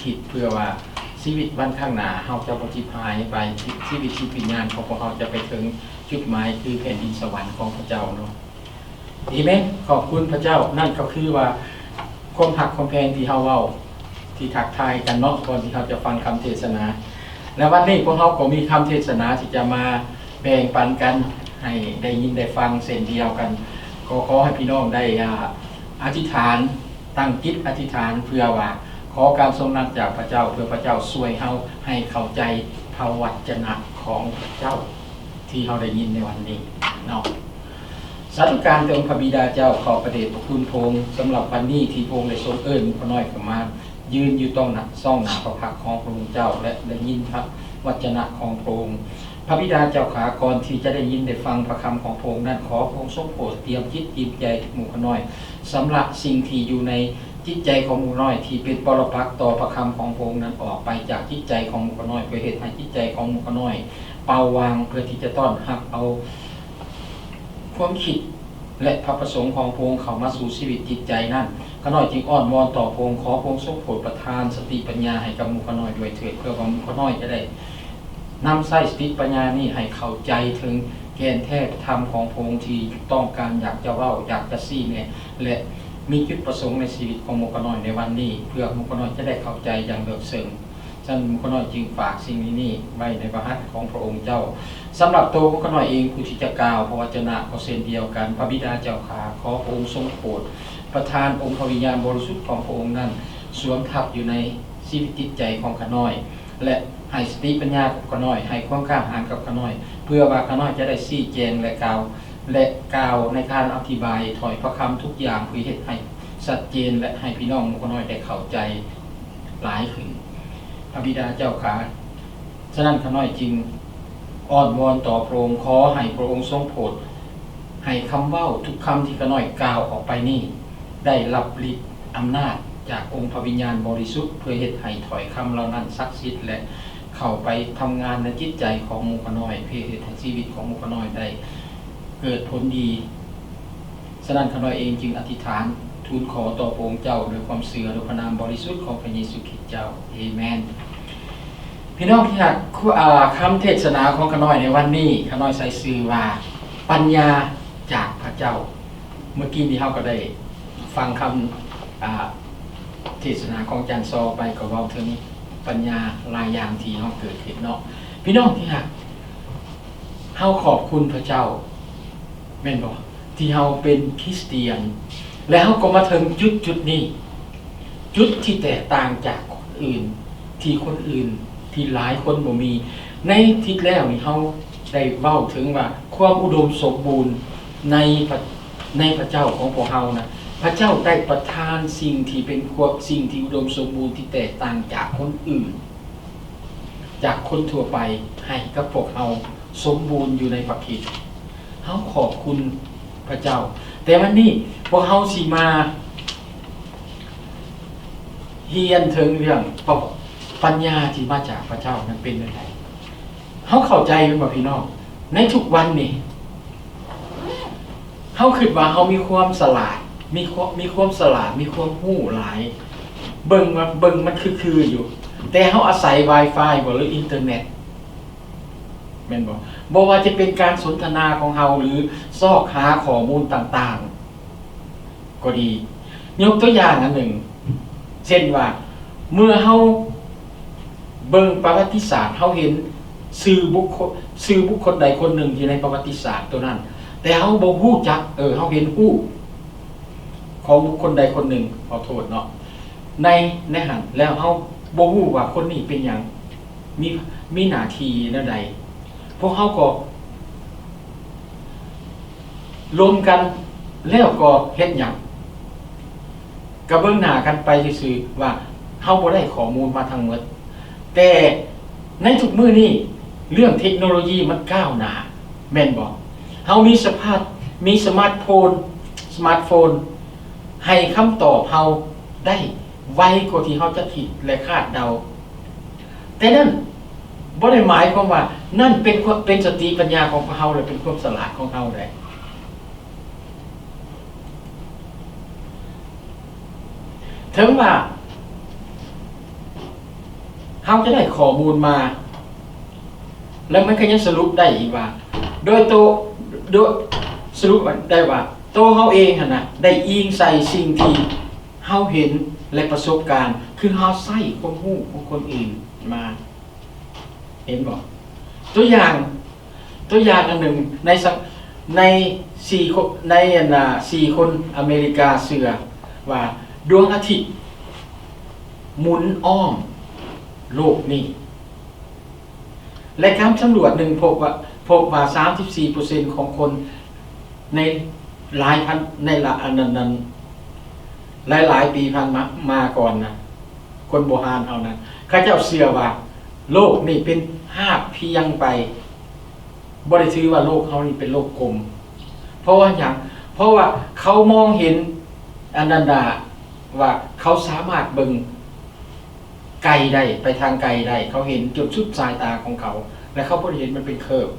คิดเพื่อว่าชีวิตวันข้างหน้าเฮาจะบ่สิหายไปชีวิตที่วิญญาณของพวกเฮาจะไปถึงจุดหมายคือแผ่นดินสวรรค์ของพระเจ้าเนาะดีไหมขอบคุณพระเจ้านั่นก็คือว่าความหักความแพงที่เฮาเว้าที่ทักทายกันเนาะก่อนที่เฮาจะฟังคำเทศนาและวันนี้พวกเฮาก็มีคำเทศนาที่จะมาแบ่งปันกันให้ได้ยินได้ฟังเส้นเดียวกันก็ขอให้พี่น้องได้อธิษฐานตั้งจิตอธิษฐานเพื่อว่าขอการทรงนำจากพระเจ้าเพื่อพระเจ้าช่วยเฮาให้เข้าใจพระวจนะของพระเจ้าที่เฮาได้ยินในวันนี้เนาะสาธุการแด่องค์พระบิดาเจ้าขอประเดชพระคุณพระองค์สำหรับวันนี้ที่พระองค์ได้ทรงเอิ้นพ่อน้อยเข้ามายืนอยู่ตรงหน้าซ่องหน้าพระพักของพระองค์เจ้าและได้ยินพระวจนะของพระองค์พระบิดาเจ้าขาก่อนที่จะได้ยินได้ฟังพระคำของพระองค์นั้นขอพระองค์ทรงโปรดเตรียมจิตจิตใจหมู่พ่อน้อยสำหรับสิ่งที่อยู่ในจิตใจของหมู่น้อยที่เป็นปรปักษ์ต่อพระคำของพระองค์นั้นออกไปจากจิตใจของหมู่พ่อน้อยเพื่อเหตุให้จิตใจของหมู่พ่อน้อยเป่าวางเพื่อที่จะต้อนรับเอาความคิดและพระประสงค์ของพระองค์เข้ามาสู่ชีวิตจิตใจนั้นข้าน้อยจึงอ้อนวอนต่อพระองค์ขอพระองค์ทรงโปรดประทานสติปัญญาให้กับหมู่ข้าน้อยด้วยเถิดเพื่อว่าหมู่ข้าน้อยจะได้นำใช้สติปัญญานี้ให้เข้าใจถึงแกนแท้ธรรมของพระองค์ที่ต้องการอยากจะเว้าอยากจะซี่เนี่ยและมีจุดประสงค์ในชีวิตของหมู่ข้าน้อยในวันนี้เพื่อหมู่ข้าน้อยจะได้เข้าใจอย่างลึกซึ้งฉะนั้นหมู่ข้าน้อยจึงฝากสิ่งนี้ไว้ในพระหัตถ์ของพระองค์เจ้าสำหรับตัวหมู่ข้าน้อยเองผู้ที่จะกล่าวพระวจนะก็เช่นเดียวกันพระบิดาเจ้าข้าขอพระองค์ทรงโปรดประทานองค์พระวิญญาณบริสุทธิ์ของพระองค์นั้นสวมทับอยู่ในชีวิตจิตใจของข้าน้อยและให้สติปัญญากับข้าน้อยให้ความกล้าหาญกับข้าน้อยเพื่อว่าข้าน้อยจะได้ชี้แจงและกล่าวในการอธิบายถอยพระคำทุกอย่างเพื่อให้ชัดเจนและให้พี่น้องหมู่ข้าน้อยได้เข้าใจหลายขึ้นพระบิดาเจ้าข้าฉะนั้นข้าน้อยจึงอ้อนวอนต่อพระองค์ขอให้พระองค์ทรงโปรดให้คำเว้าทุกคำที่ข้าน้อยกล่าวออกไปนี่ได้รับฤทธิ์อำนาจจากองค์พระวิญญาณบริสุทธิ์เพื่อเฮ็ดให้ถอยคำเหล่านั้นศักดิ์สิทธิ์และเข้าไปทำงานในจิตใจของหมู่ข้าน้อยเพื่อเฮ็ดให้ชีวิตของหมู่ข้าน้อยได้เกิดผลดีฉะนั้นข้าน้อยเองจึงอธิษฐานทูลขอต่อพระองค์เจ้าด้วยความเชื่อด้วยพระนามบริสุทธิ์ของพระเยซูคริสต์เจ้าเอเมนพี่น้องที่รักคำเทศนาของข้าน้อยในวันนี้ข้าน้อยใส่ชื่อว่าปัญญาจากพระเจ้าเมื่อกี้นี้เราก็ได้ฟังคำเทศนาของอาจารย์ซอไปก็เว้าถึงปัญญาหลายอย่างที่เราเกิดขึ้นเนาะพี่น้องที่รักเฮาขอบคุณพระเจ้าแม่นบ่ที่เฮาเป็นคริสเตียนแล้วเฮาก็มาถึงจุดนี้จุดที่แตกต่างจากคนอื่นที่คนอื่นที่หลายคนบ่มีในทิศแล้วนี่เฮาได้เว้าถึงว่าความอุดมสมบูรณ์ในพระเจ้าของพวกเฮานะพระเจ้าได้ประทานสิ่งที่เป็นสิ่งที่อุดมสมบูรณ์ที่แตกต่างจากคนอื่นจากคนทั่วไปให้กับพวกเฮาสมบูรณ์อยู่ในพระคริสต์เฮาขอบคุณพระเจ้าแต่วันนี้พวกเฮาสิมาเรียนถึงเรื่องปัญญาที่มาจากพระเจ้านั้นเป็นยังไงเฮาเข้าใจมั้ยบ่พี่น้องในทุกวันนี่เฮาคิดว่าเฮามีความฉลาดมีความฉลาดมีความรู้หลายเบิ่งมันคืออยู่แต่เฮาอาศัย Wi-Fi บ่หรืออินเทอร์เน็ตแม่นบ่ว่าจะเป็นการสนทนาของเฮาหรือซอกหาข้อมูลต่างๆก็ดียกตัวอย่างอันหนึ่งเช่นว่าเมื่อเฮาเบิ่งประวัติศาสตร์เฮาเห็นชื่อบุคคลใดคนหนึ่งที่ในประวัติศาสตร์ตัวนั้นแต่เฮาบ่ฮู้จักเฮาเห็นฮู้ของบุคคลใดคนหนึ่งขอโทษเนาะในหันแล้วเฮาบ่ฮู้ว่าคนนี้เป็นหยังมีหน้าที่แนวใดพวกเฮาก็รวมกันแล้วก็เฮ็ดหยังก็เบิ่งหน้ากันไปซื่อๆว่าเฮาบ่ได้ข้อมูลมาทั้งหมดแต่ในทุกมื้อนี้เรื่องเทคโนโลยีมันก้าวหน้าแม่นบ่เฮามีสมาร์ทโฟนให้คำตอบเฮาได้ไวกว่าที่เฮาจะคิดและคาดเดาแต่นั่นบ่ได้หมายความว่านั่นเป็นสติปัญญาของเฮาหรือเป็นความฉลาดของเฮาได้ถึงว่า เขาจะได้ข้อมูลมา แล้วมันก็ยังสรุปได้อีกว่าโดยสรุปได้ว่าตัวเขาเองนะได้อิงใส่สิ่งที่เขาเห็นและประสบการณ์คือเขาใส่ความรู้ของคนอื่นมาเห็นบอกตัวอย่างอันหนึ่งใน4 คนอเมริกาเสือว่าดวงอาทิตย์หมุนอ้อมโลกนี้และการสำรวจหนึ่งพบว่า 34% ของคนในหลายพันในอันนั้นหลายปีพันมาก่อนนะคนโบราณเอานะข้าเจ้าเชื่อว่าโลกนี่เป็นภาพเพียงไปบ่ได้ถือว่าโลกเขานี่เป็นโลกกลมเพราะว่าเขามองเห็นอนันดาว่าเขาสามารถเบิ่งไกลได้ไปทางไกลได้เขาเห็นจุดสุดสายตาของเขาและเขาบ่ได้เห็นมันเป็นเคิร์ฟ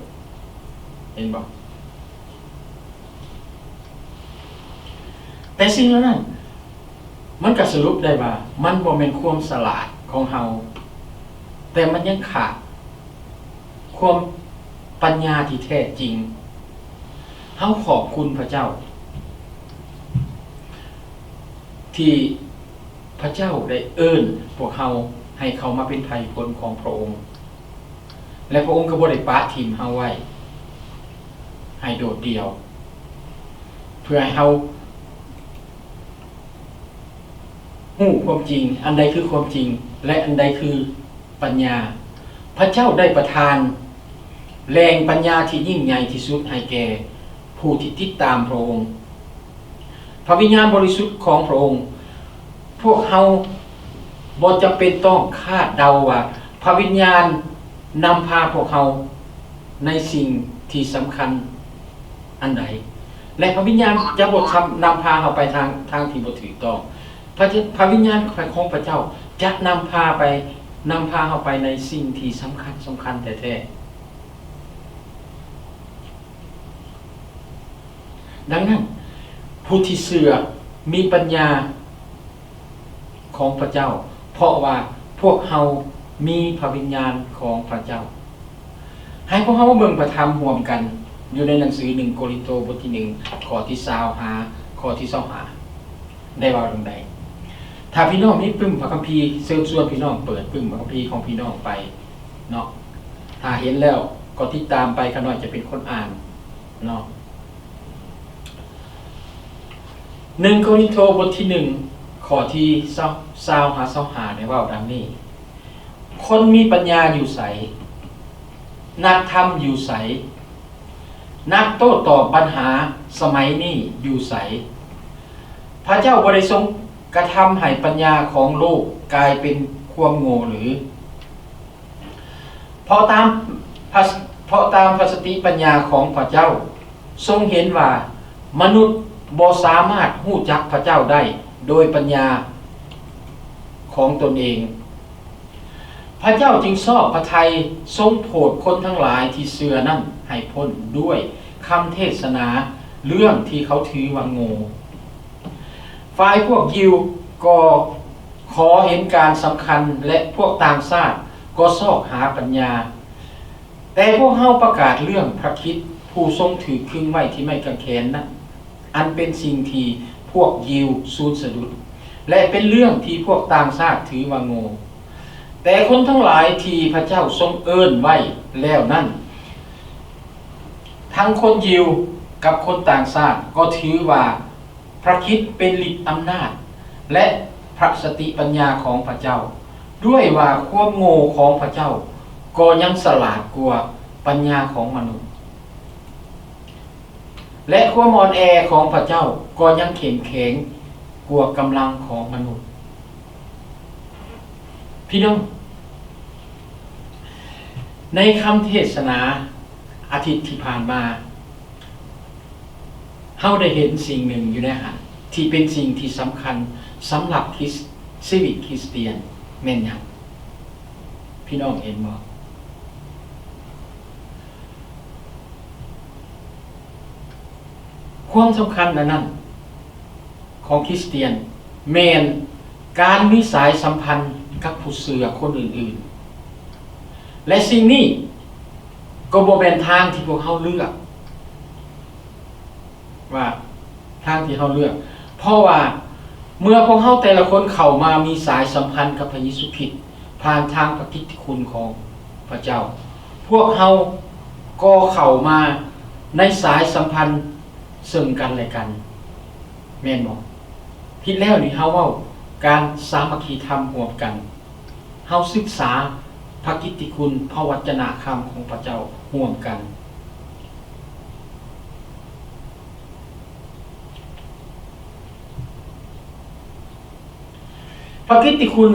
เห็นบ่แต่สิ่งนั้นมันก็สรุปได้ว่ามันบ่แม่นความฉลาดของเฮาแต่มันยังขาดความปัญญาที่แท้จริงเฮาขอบคุณพระเจ้าที่พระเจ้าได้เอิ้นพวกเฮาให้เขามาเป็นไผพลของพระองค์และพระองค์ก็บ่ได้ปะทิ่มเฮาไว้ให้โดดเดี่ยวเพื่อให้เฮาฮู้ความจริงอันใดคือความจริงและอันใดคือปัญญาพระเจ้าได้ประทานแรงปัญญาที่ยิ่งใหญ่ที่สุดให้แก่ผู้ที่ติดตามพระองค์พระวิญญาณบริสุทธิ์ของพระองค์พวกเฮาบ่จำเป็นต้องคาดเดาว่าพระวิญญาณนำพาพวกเฮาในสิ่งที่สำคัญอันใดและพระวิญญาณจะบ่นำพาเฮาไปทางที่บ่ถูกต้องพระวิญญาณของพระเจ้าจะนำพาเฮาไปในสิ่งที่สำคัญแท้ๆดังนั้นผู้ที่เชื่อมีปัญญาของพระเจ้าเพราะว่าพวกเฮามีพระวิญญาณของพระเจ้าให้พวกเฮาเบิ่งประธรรมร่วมกันอยู่ในหนังสือ1 โครินธ์บทที่ 1 ข้อที่20ข้อที่25ได้ว่าตรงใดถ้าพี่น้องมีปึ้มพระคัมภีร์เชิญชวนพี่น้องเปิดปึ้มพระคัมภีร์ของพี่น้องไปเนาะถ้าเห็นแล้วก็ติดตามไปขน้อยจะเป็นคนอ่านเนาะ1 โครินธ์บทที่ 1 ข้อที่25ได้ว่าดังนี้คนมีปัญญาอยู่ไสนักธรรมอยู่ไสนักโต้ตอบปัญหาสมัยนี้อยู่ไสพระเจ้าบ่ได้ทรงกระทำให้ปัญญาของโลกกลายเป็นความโง่หรือเพราะตามพระสติปัญญาของพระเจ้าทรงเห็นว่ามนุษย์บ่สามารถรู้จักพระเจ้าได้โดยปัญญาของตนเองพระเจ้าจึงชอบพระทัยทรงโปรดคนทั้งหลายที่เชื่อนั้นให้พ้นด้วยคำเทศนาเรื่องที่เขาถือว่าโง่ฝ่ายพวกยิวก็ขอเห็นการสำคัญและพวกต่างชาติก็ซอกหาปัญญาแต่พวกเฮาประกาศเรื่องพระคริสต์ผู้ทรงถือครึ่งไว้ที่ไม้กางเขนนั้นอันเป็นสิ่งที่พวกยิวสูญสะดุดและเป็นเรื่องที่พวกต่างชาติถือว่าโง่แต่คนทั้งหลายที่พระเจ้าทรงเอิ้นไว้แล้วนั้นทั้งคนยิวกับคนต่างชาติก็ถือว่าพระคริสต์เป็นฤทธิ์อำนาจและพระสติปัญญาของพระเจ้าด้วยว่าความโง่ของพระเจ้าก็ยังฉลาดกว่าปัญญาของมนุษย์และความอ่อนแอของพระเจ้าก็ยังเข้มแข็งกว่ากำลังของมนุษย์พี่น้องในคำเทศนาอาทิตย์ที่ผ่านมาเฮาได้เห็นสิ่งหนึ่งอยู่ในหันที่เป็นสิ่งที่สำคัญสำหรับชีวิตคริสเตียนแม่นหยังพี่น้องเห็นบ่ความสำคัญนั้นของคริสเตียนแม่นการมีสายสัมพันธ์กับผู้เชื่อคนอื่น และสิ่งนี้ก็บ่เป็นทางที่พวกเขาเลือกว่าทางที่เขาเลือกเพราะว่าเมื่อพวกเขาแต่ละคนเข้ามามีสายสัมพันธ์กับพระเยซูคริสต์ผ่านทางพระกิตติคุณของพระเจ้าพวกเขาก็เข้ามาในสายสัมพันธ์ซึ่งกันและกันแม่นบ่ผิดแล้วนี่เฮาเว้าการสามัคคีธรรมร่วมกันเฮาศึกษาพระกิตติคุณพระวจนะคำของพระเจ้าร่วมกันพระกิตติคุณ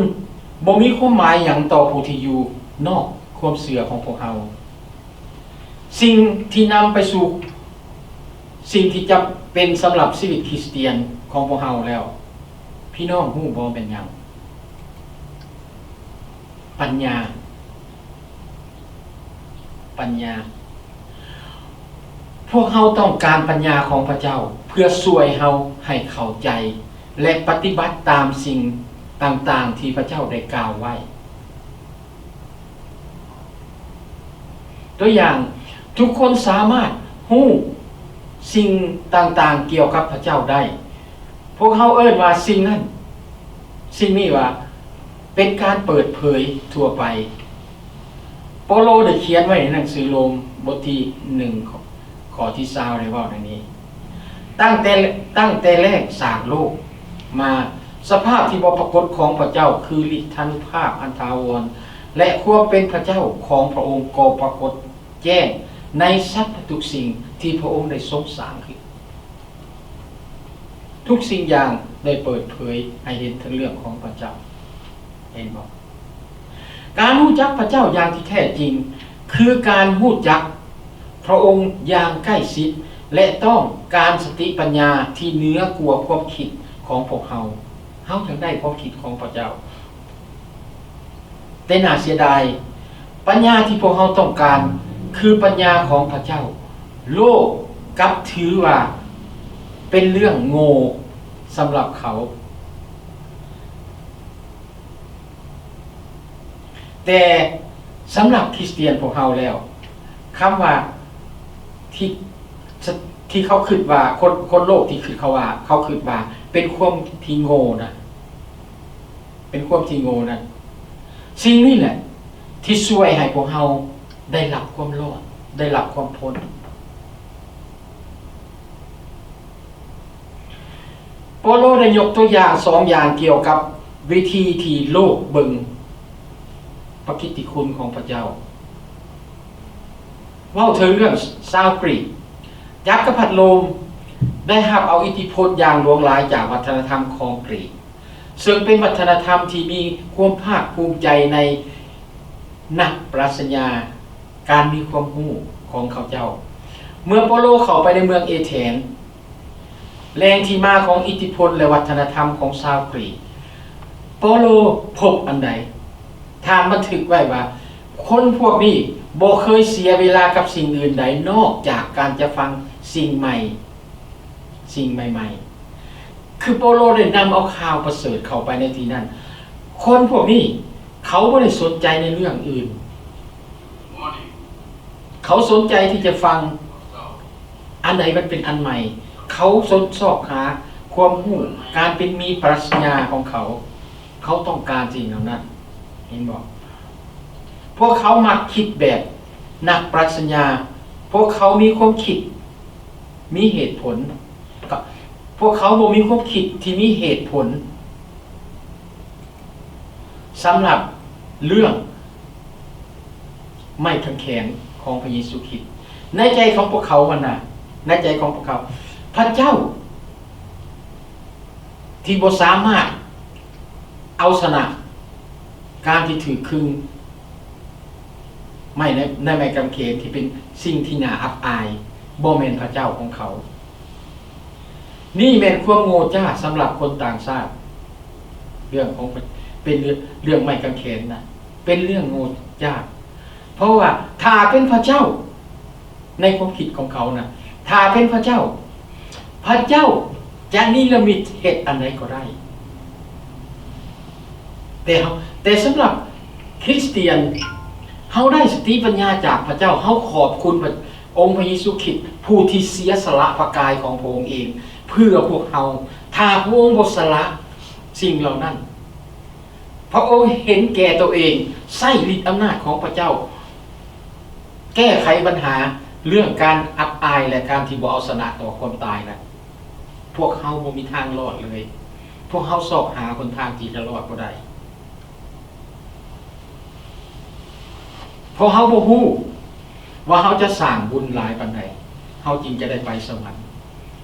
บ่มีความหมายหยังต่อผู้ที่อยู่นอกความเชื่อของพวกเราสิ่งที่นำไปสู่สิ่งที่จะเป็นสำหรับชีวิตคริสเตียนของพวกเราแล้วพี่น้องฮู้บ่เป็นหยังปัญญาพวกเราต้องการปัญญาของพระเจ้าเพื่อช่วยเราให้เข้าใจและปฏิบัติตามสิ่งต่างๆที่พระเจ้าได้กล่าวไว้ตัวอย่างทุกคนสามารถฮู้สิ่งต่างๆเกี่ยวกับพระเจ้าได้พวกเขาเอิ้นว่าสิ่งนั้นสิ่งนี้ว่าเป็นการเปิดเผยทั่วไปโปโลได้เขียนไว้ในหนังสือโรมบทที่1ข้อที่20ได้เว้าในนี้ตั้งแต่แรกสร้างโลกมาสภาพที่บ่ปรากฏของพระเจ้าคือฤทธานุภาพอันถาวรและความเป็นพระเจ้าของพระองค์ก็ปรากฏแจ้งในสรรพทุกสิ่งที่พระองค์ได้ทรงสร้างขึ้นทุกสิ่งอย่างได้เปิดเผยให้เห็นถึงเรื่องของพระเจ้าเห็นบ่การรู้จักพระเจ้าอย่างที่แท้จริงคือการรู้จักพระองค์อย่างใกล้ชิดและต้องการสติปัญญาที่เหนือกว่าความคิดของพวกเราถึงได้ความคิดของพระเจ้าแต่น่าเสียดายปัญญาที่พวกเราต้องการคือปัญญาของพระเจ้าโลกกลับถือว่าเป็นเรื่องโง่สำหรับเขาแต่สำหรับคริสเตียนพวกเราแล้วคำว่าที่เขาคิดว่าคนโลกที่คิดเขาคิดว่าเป็นความที่โง่นะเป็นความที่โง่นั่นสิ่งนี้แหละที่ช่วยให้พวกเราได้รับความรอดได้รับความพ้นโปโลได้ยกตัวอย่าง2อย่างเกี่ยวกับวิธีที่โลกเบิ่งพระกิตติคุณของพระเจ้าเว้าถึงเรื่องชาวกรีกจักรพรรดิโรมได้รับเอาอิทธิพลอย่างหลวงหลายจากวัฒนธรรมของกรีกซึ่งเป็นวัฒนธรรมที่มีความภาคภูมิใจในนักปรัชญาการมีความรู้ของเขาเจ้าเมื่อโปโลเข้าไปในเมืองเอเธนแรงที่มาของอิทธิพลและวัฒนธรรมของชาวกรีกโปโลพบอันใดทางบันทึกไว้ว่าคนพวกนี้บ่เคยเสียเวลากับสิ่งอื่นใดนอกจากการจะฟังสิ่งใหม่คือโปโลได้นำเอาข่าวประเสริฐเข้าไปในที่นั้นคนพวกนี้เขาไม่ได้สนใจในเรื่องอื่นเขาสนใจที่จะฟังอันไหนมันเป็นอันใหม่เขาสนชอบหาความรู้การเป็นมีปรัชญาของเขาต้องการสิ่งเหล่านั้นเห็นบอกพวกเขามักคิดแบบนักปรัชญาพวกเขามีความคิดมีเหตุผลพวกเขาบ่มีความคิดที่มีเหตุผลสำหรับเรื่องไม่ขังแข็งของพระเยซูคริสต์ในใจของพวกเขาในใจของพวกเขาพระเจ้าที่บ่สามารถเอาชนะการที่ถือครึงไม่ในไม้กางเขนที่เป็นสิ่งที่น่าอับอายบ่แม่นพระเจ้าของเขานี่แม่นความโง่จ้าสำหรับคนต่างชาติเรื่องของเป็นเรื่องไม้กางเขนนะเป็นเรื่องโง่จ้าเพราะว่าถ้าเป็นพระเจ้าในความคิดของเขานะถ้าเป็นพระเจ้าจะนิรมิตเหตุอันใดก็ได้แต่สำหรับคริสเตียน เฮาได้สติปัญญาจากพระเจ้าเฮาขอบคุณองค์พระเยซูคริสต์ผู้ที่เสียสละพระกายของพระองค์เองเพื่อพวกเฮาถ้าพระองค์บ่สละสิ่งเหล่านั้นพระองค์เห็นแก่ตัวเองใช้ฤทธิ์อำนาจของพระเจ้าแก้ไขปัญหาเรื่องการอับอายและการที่บ่เอาชนะต่อความตายนะพวกเฮาบ่มีทางรอดเลยพวกเฮาสอบหาคนทางที่จะรอดบ่ได้เพราะเฮาบ่ฮู้ว่าเฮาจะสร้างบุญหลายปานใดเฮาจึงจะได้ไปสวรรค์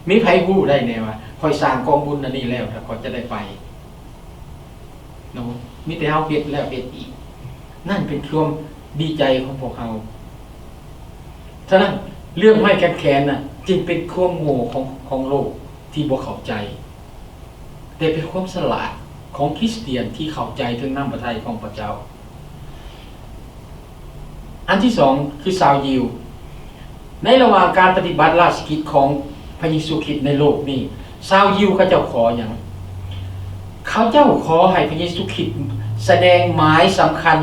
มีไผฮู้ได้แน่ว่าค่อยสร้างกองบุญอันนี้แล้วถ้าค่อยจะได้ไปเนาะมีแต่เฮาเฮ็ดแล้วเฮ็ดอีกนั่นเป็นความดีใจของพวกเฮาฉะนั้นเรื่องไม้แขนน่ะจึงเป็นความโง่ของโลกที่บ่เข้าใจแต่เป็นความฉลาดของคริสเตียนที่เข้าใจถึงน้ำพระทัยของพระเจ้าอันที่สองคือชาวยิวในระหว่างการปฏิบัติราชกิจของพระเยซูคริสต์ในโลกนี้ชาวยิวเขาเจ้าขออย่างเขาเจ้าขอให้พระเยซูคริสต์แสดงหมายสำคัญ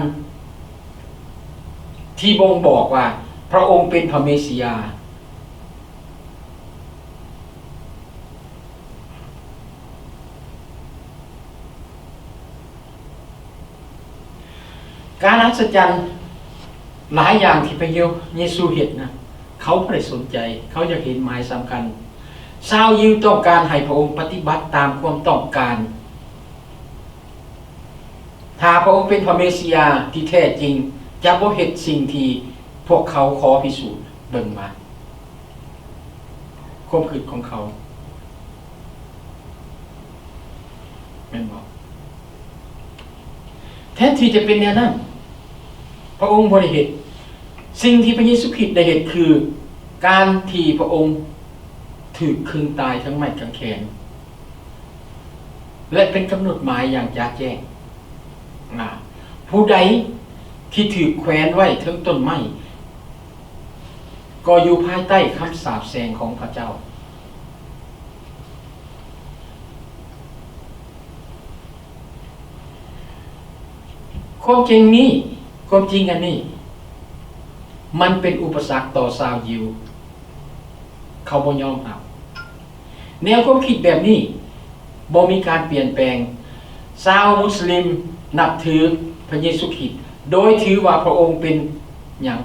ที่บ่งบอกว่าพระองค์เป็นพระเมสสิยาการอัศจรรย์หลายอย่างที่พระเยซูเห็นนะเขาไม่ได้สนใจเขาอยากเห็นหมายสำคัญชาวยิวต้องการให้พระองค์ปฏิบัติตามความต้องการถ้าพระองค์เป็นพระเมสสิยาที่แท้จริงจะบ่เฮ็ดสิ่งที่พวกเขาขอพิสูจน์เบิ่งมาความคิดของเขาแม่นบ่แทนที่จะเป็นแนวนั้นพระองค์บ่ได้เฮ็ดสิ่งที่พระเยซูคริสต์ได้เฮ็ดคือการที่พระองค์ถูกขึงตายทั้งไม้กางเขนและเป็นกำหนดหมายอย่างชัดแจ้งผู้ใดที่ถูกแขวนไว้ทั้งต้นไม้ก็อยู่ภายใต้คำสาปแช่งของพระเจ้าความจริงอันนี้มันเป็นอุปสรรคต่อชาวยิวเขาบ่ยอมรับแนวความคิดแบบนี้บ่มีการเปลี่ยนแปลงชาวมุสลิมนับถือพระเยซูคริสต์โดยถือว่าพระองค์เป็นหยัง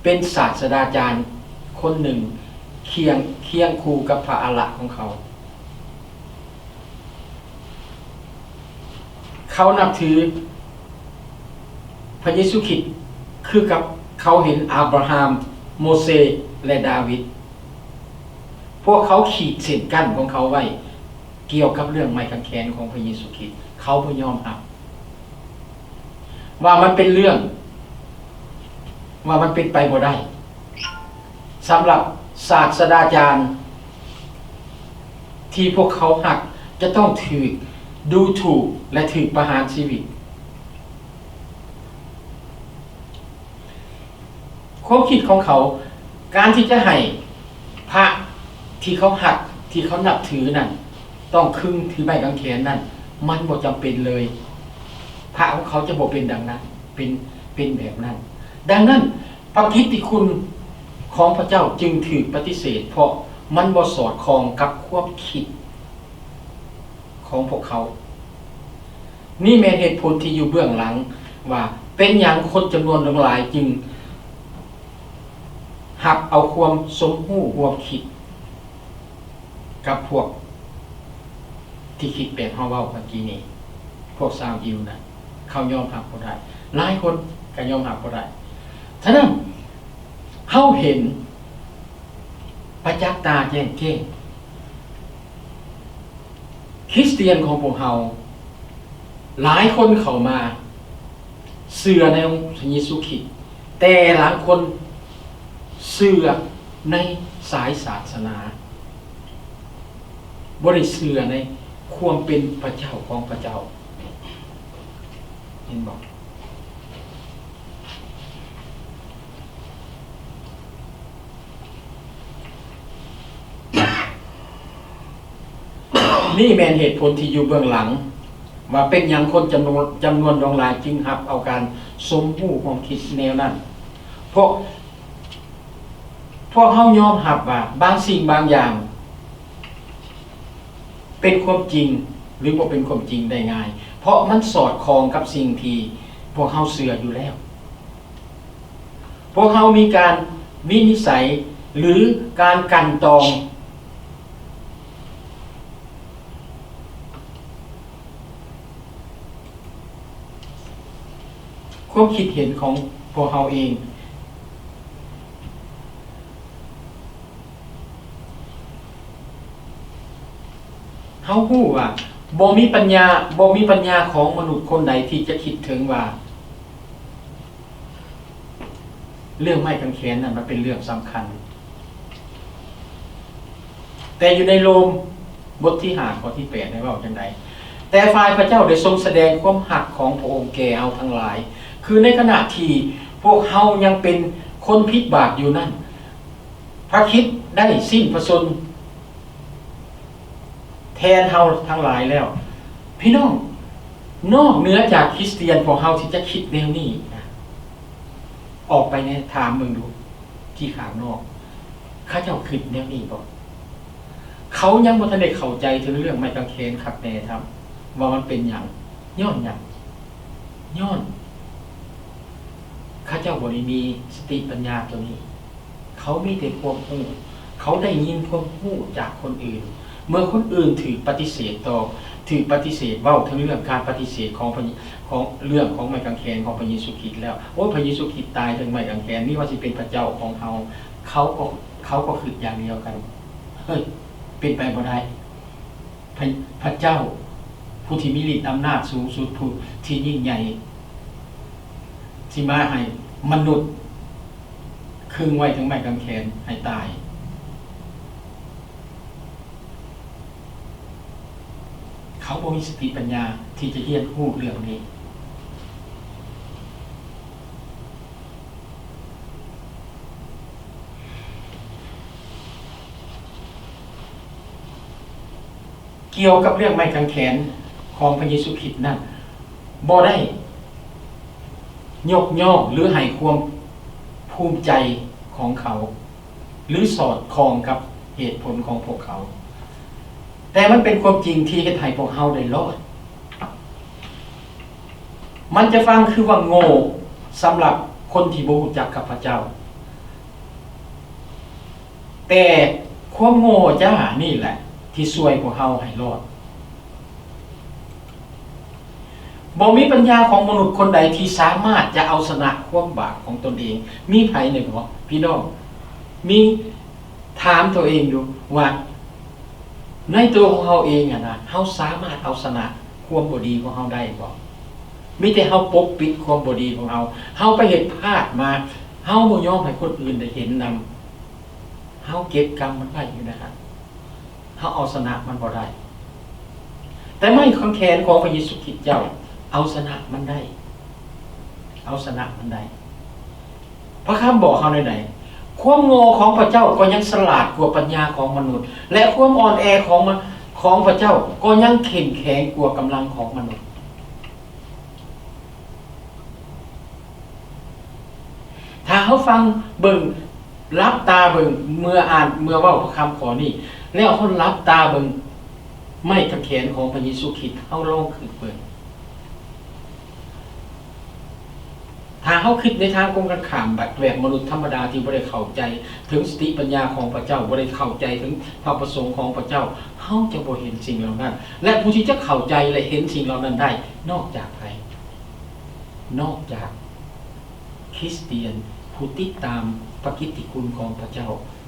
เป็นศาสดาจารย์คนหนึ่งเคียงคู่กับพระอรหันต์ของเขาเขานับถือพระเยซูคริสต์คือกับเขาเห็นอับราฮัมโมเสสและดาวิดพวกเขาขีดเส้นกั้นของเขาไว้เกี่ยวกับเรื่องไม้กางเขนของพระเยซูคริสต์เขาบ่ยอมรับว่ามันเป็นเรื่องว่ามันเป็นไปบ่ได้สำหรับศาสดาจารย์ที่พวกเขาหักจะต้องถือดูถูกและถือประหารชีวิตความคิดของเขาการที่จะให้พระที่เขาหักที่เขานับถือนั่นต้องครึ่งถือไม้กางเขนนั่นมันบ่จำเป็นเลยพระของเขาจะบ่เป็นดังนั้นเป็นแบบนั้นดังนั้นพระกิตติคุณของพระเจ้าจึงถูกปฏิเสธเพราะมันบ่สอดคล้องกับความคิดของพวกเขานี่แม่นเหตุผลที่อยู่เบื้องหลังว่าเป็นหยังคนจำนวนหลายจึงหับเอาความสมรู้ร่วมคิดกับพวกที่คิดแบบเฮาเว้าเมื่อกี้นี้พวกชาวยิวนะเขายอมรับบ่ได้หลายคนก็ยอมรับบ่ได้ฉะนั้นเฮาเห็นประจักษ์ตาแจ้งแจ้งคริสเตียนของพวกเฮาหลายคนเข้ามาเชื่อในองค์พระเยซูคริสต์แต่หลายคนเชื่อในสายศาสนาบ่ได้เชื่อในความเป็นพระเจ้าของพระเจ้าเห็นบ่นี่แม่นเหตุผลที่อยู่เบื้องหลัง ว่าเป็นอย่างคนจำนวนหลายจึงหับเอาการสมรู้ความคิดแนวนั้นเพราะพวกเขายอมหับว่าบางสิ่งบางอย่างเป็นความจริงหรือบ่เป็นความจริงได้ง่ายเพราะมันสอดคล้องกับสิ่งที่พวกเขาเชื่ออยู่แล้วพวกเขามีการวินิจฉัยหรือการกันตองความคิดเห็นของพวกเขาเองเขาฮู้ว่าบ่มีปัญญาของมนุษย์คนใดที่จะคิดถึงว่าเรื่องไม้กางเขนนั้นมันเป็นเรื่องสำคัญแต่อยู่ในโรมบทที่5ข้อที่8ได้ว่าจังไดแต่ฝ่ายพระเจ้าได้ทรงแสดงความหักของพระองค์แก่เอาทั้งหลายคือในขณะที่พวกเฮายังเป็นคนผิดบาปอยู่นั่นพระคริสต์ได้สิ้นพระชนม์แทนเฮาทั้งหลายแล้วพี่น้องนอกเหนือจากคริสเตียนพวกเฮาที่จะคิดแนวนี้ออกไปเนี่ยถามมึงดูที่ข้างนอกเขาเจ้าคิดแนวนี้บ่เขายังบ่ทันได้เข้าใจถึงเรื่องไม้กางเขนคักแน่ครับว่ามันเป็นหยังย้อนหยังย้อนเขาเจ้าบ่ได้มีสติปัญญาตัวนี้เขามีแต่ความรู้เขาได้ยินความรู้จากคนอื่นเมื่อคนอื่นถือปฏิเสธต่อถือปฏิเสธเว้าถึงเรื่องการปฏิเสธของเรื่องของไม้กางเขนของพระเยซูคริสต์แล้วโอ้พระเยซูคริสต์ตายถึงไม้กางเขนนี่ว่าสิเป็นพระเจ้าของเขาก็คืออย่างเดียวกันเฮ้ยเป็นไปบ่ได้พระเจ้าผู้ที่มีฤทธิ์อำนาจสูงสุดผู้ที่ยิ่งใหญ่ที่มาให้มนุษย์ครึ่งไว้ถึงไม้กางเขนให้ตายเขาบ่มีสติปัญญาที่จะเรียนรู้เรื่องนี้เกี่ยวกับเรื่องไม้กางเขนของพระเยซูคริสต์นั้นบ่ได้ยกย่องหรือให้ความภูมิใจของเขาหรือสอดคล้องกับเหตุผลของพวกเขาแต่มันเป็นความจริงที่เฮ็ดให้พวกเขาได้รอดมันจะฟังคือว่าโง่สำหรับคนที่บ่รู้จักกับพระเจ้าแต่ความโง่จ้านี่แหละที่ช่วยพวกเขาให้รอดบ่มีปัญญาของมนุษย์คนใดที่สามารถจะเอาชนะความบาปของตนเองมีไผในบ่พี่น้องมีถามตัวเองดูว่าในตัวของเราเองนะเราสามารถเอาชนะความบ่ดีของเราได้บ่มีแต่เราปกปิดความบ่ดีของเราไปเฮ็ดพลาดมาเราบ่ยอมให้คนอื่นได้เห็นนำเราเก็บกรรมมันไว้อยู่นะครับเราเอาชนะมันบ่ได้แต่ไม่คำแขนของพระเยซูคริสต์เจ้าเอาชนะมันได้เอาชนะมันได้พระคำบอกเขาในไหนความโง่ของพระเจ้าก็ยังฉลาดกว่าปัญญาของมนุษย์และความอ่อนแอของพระเจ้าก็ยังเข้มแข็งกว่ากำลังของมนุษย์ถ้าเขาฟังเบิ่งรับตาเบิ่งเมื่อเว้าพระคำขอนี้แล้วเขารับตาเบิ่งไม่กางเขนของพระเยซูคริสต์เขาลองขึ้นเบิ่งถ้าเขาคิดในทางตรงกันข้ามแบบมนุษย์ธรรมดาที่บ่ได้เข้าใจถึงสติปัญญาของพระเจ้าบ่ได้เข้าใจถึงพระประสงค์ของพระเจ้าเขาจะบ่เห็นสิ่งเหล่านั้นและผู้ที่จะเข้าใจและเห็นสิ่งเหล่านั้นได้นอกจากใครนอกจากคริสเตียนผู้ติดตามพระกิตติคุณของพระเจ้า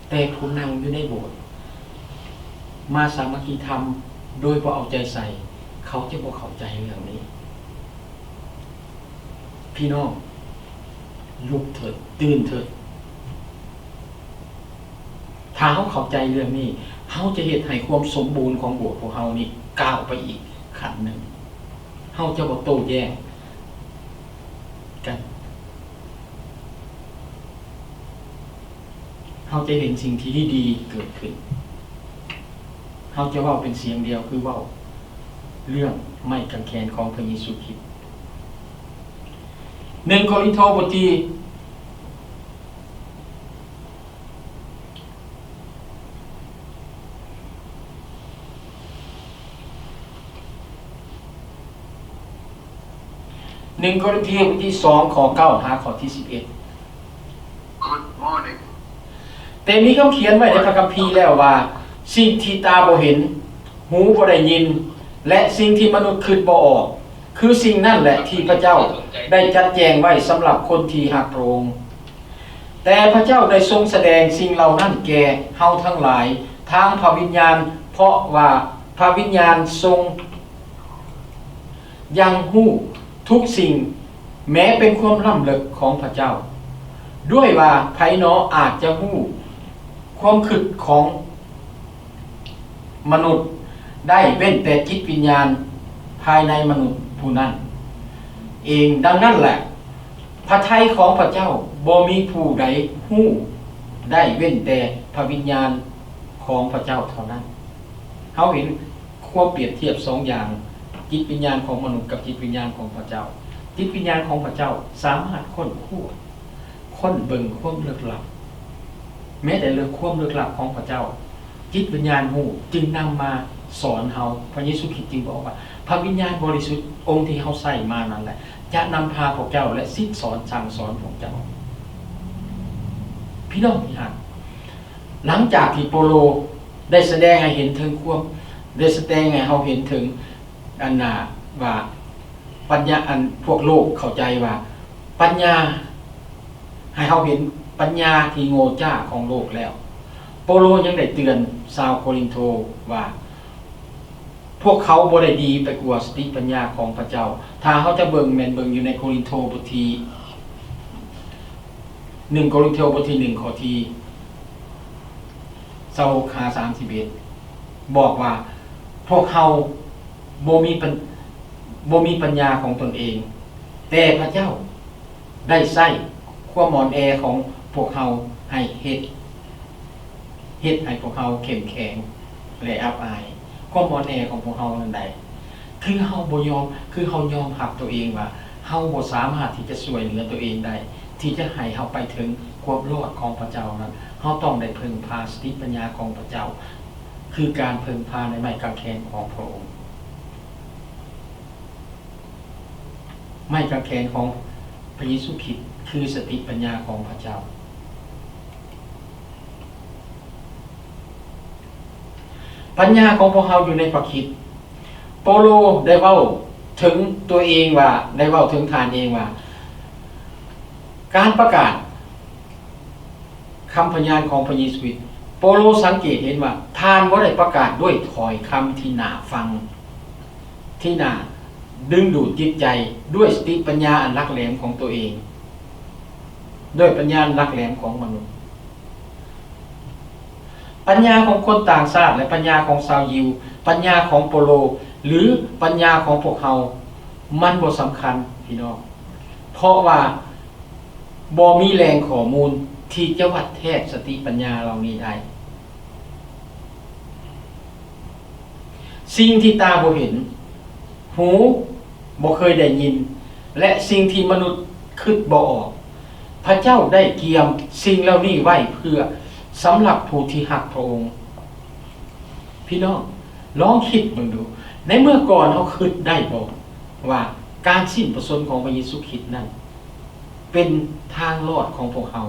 แต่ผู้นั่งอยู่ในโบสถ์มาสามัคคีธรรมโดยบ่เอาใจใส่เขาจะบ่เข้าใจเรื่องนี้พี่น้องลุกเถิดตื่นเถิดถ้าเขาเข้าใจเรื่องนี้เขาจะเฮ็ดให้ความสมบูรณ์ของโบสถ์ของเขานี่ก้าวไปอีกขั้นหนึ่งเขาจะบ่โต้แย้งกันเขาจะเห็นสิ่งที่ดีเกิดขึ้นเขาจะเว้าเป็นเสียงเดียวคือเว้า เรื่องไม้กางเขนของพระเยซูคริสต์1 โครินธ์บทที่1 โครินธ์บทที่2ข้อ9หาข้อที่11 Good morning. แต่มีคำเขียนไว้ในพระคัมภีร์แล้วว่าสิ่งที่ตาบ่เห็นหูบ่ได้ยินและสิ่งที่มนุษย์คิดบ่ออกคือสิ่งนั่นแหละที่พระเจ้าได้จัดแจงไว้สำหรับคนที่รักพระองค์แต่พระเจ้าได้ทรงแสดงสิ่งเหล่านั้นแก่เฮาทั้งหลายทางพระวิญญาณเพราะว่าพระวิญญาณทรงยังฮู้ทุกสิ่งแม้เป็นความล้ำลึกของพระเจ้าด้วยว่าไผหนออาจจะฮู้ความคิดของมนุษย์ได้เว้นแต่จิตวิญญาณภายในมนุษย์ผู้นั้นเองดังนั้นแหละพระทัยของพระเจ้าบ่มีผู้ใดฮู้ได้เว้นแต่พระวิญญาณของพระเจ้าเท่านั้นเฮาเห็นความเปรียบเทียบ2อย่างจิตวิญญาณของมนุษย์กับจิตวิญญาณของพระเจ้าจิตวิญญาณของพระเจ้าสามารถค้นเบิ่งความลึกลับแม้แต่เรื่องความลึกลับของพระเจ้าจิตวิญญาณฮู้จึงนำมาสอนเฮาพระเยซูคริสต์จึงบอกว่าพระวิญญาณบริสุทธิ์องค์ที่เฮาใส่มานั่นแหละจะนำพาพวกเจ้าและสั่งสอนพวกเจ้าพี่น้องที่รักหลังจากที่โปโลได้แสดงให้เห็นถึงความได้แสดงให้เฮาเห็นถึงอันน่ะว่าปัญญาอันพวกโลกเข้าใจว่าปัญญาให้เฮาเห็นปัญญาที่โง่จ้าของโลกแล้วโปโลยังได้เตือนชาวโครินโธว่าพวกเขาบ่ได้ดีไปกว่าสติปัญญาของพระเจ้าถ้าเขาจะเบิ่งอยู่ในโครินโธบทที่1 โครินโธบทที่1ข้อที่26-31บอกว่าพวกเขาบ่มีปัญญาของตนเองแต่พระเจ้าได้ใช้ความอ่อนแอของพวกเขาให้เฮ็ดให้พวกเขาเข้มแข็งและอับอายความอ่อนแอของพวกเขานั่นใดคือเฮาบ่ยอมคือเฮายอมรับตัวเองว่าเฮาบ่สามารถที่จะช่วยเหลือตัวเองได้ที่จะให้เฮาไปถึงความรอดของพระเจ้านั้นเฮาต้องได้พึ่งพาสติปัญญาของพระเจ้าคือการพึ่งพาในไม้กางเขนของพระองค์ไม้กางเขนของพระเยซูคริสต์คือสติปัญญาของพระเจ้าปัญญาของพวกเราอยู่ในพระคริสต์โปโลได้เว้าถึงตัวเองว่าได้เว้าถึงทานเองว่าการประกาศคำพยานของพระเยซูคริสต์โปโลสังเกตเห็นว่าทานบ่ได้ประกาศด้วยถ้อยคำที่น่าฟังที่น่าดึงดูดจิตใจด้วยสติปัญญาอันลักแหลมของตัวเองด้วยปัญญาลักแหลมของมนุษย์ปัญญาของคนต่างชาติและปัญญาของชาวยิวปัญญาของโปโลหรือปัญญาของพวกเขามันบ่สำคัญพี่น้องเพราะว่าบ่มีแหล่งข้อมูลที่จะวัดแทกสติปัญญาเหล่านี้ได้สิ่งที่ตาบ่เห็นหูบ่เคยได้ยินและสิ่งที่มนุษย์คิดบ่ออกพระเจ้าได้เกียมสิ่งเหล่านี้ไว้เพื่อสำหรับผู้ที่รักพระองค์พี่น้องลองคิดเบิ่งดูในเมื่อก่อนเขาคิดได้บ่ว่าการสิ้นพระชนม์ของพระเยซูคริสต์นั้นเป็นทางรอดของพวกเขา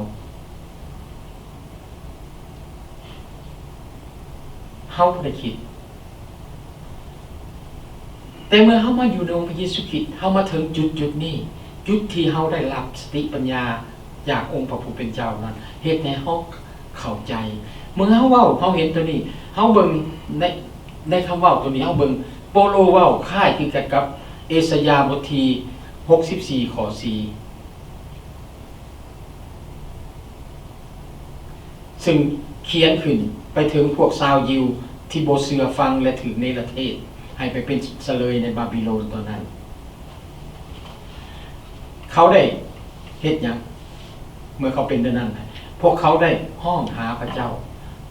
บ่ได้คิดแต่เมื่อเขามาอยู่ในองค์พระเยซูคริสต์เขามาถึงจุดนี้จุดที่เขาได้รับสติปัญญาจากองค์พระผู้เป็นเจ้านั้นเฮ็ดให้เขาเข้าใจเมื่อเขาเว้าเขาเห็นตัวนี้เขาเบิ่งในคำเว้าตัวนี้เขาเบิ่งโปโลเว้าคล้ายคือกันกับเอสยาห์บทที่64ข้อ4ซึ่งเขียนขึ้นไปถึงพวกชาวยิวที่บ่เชื่อฟังและถือเนรเทศให้ไปเป็นเสลยในบาบิโลนตอนนั้นเขาได้เฮ็ดหยังเมื่อเขาเป็นดังนั้นพวกเขาได้ห้องหาพระเจ้า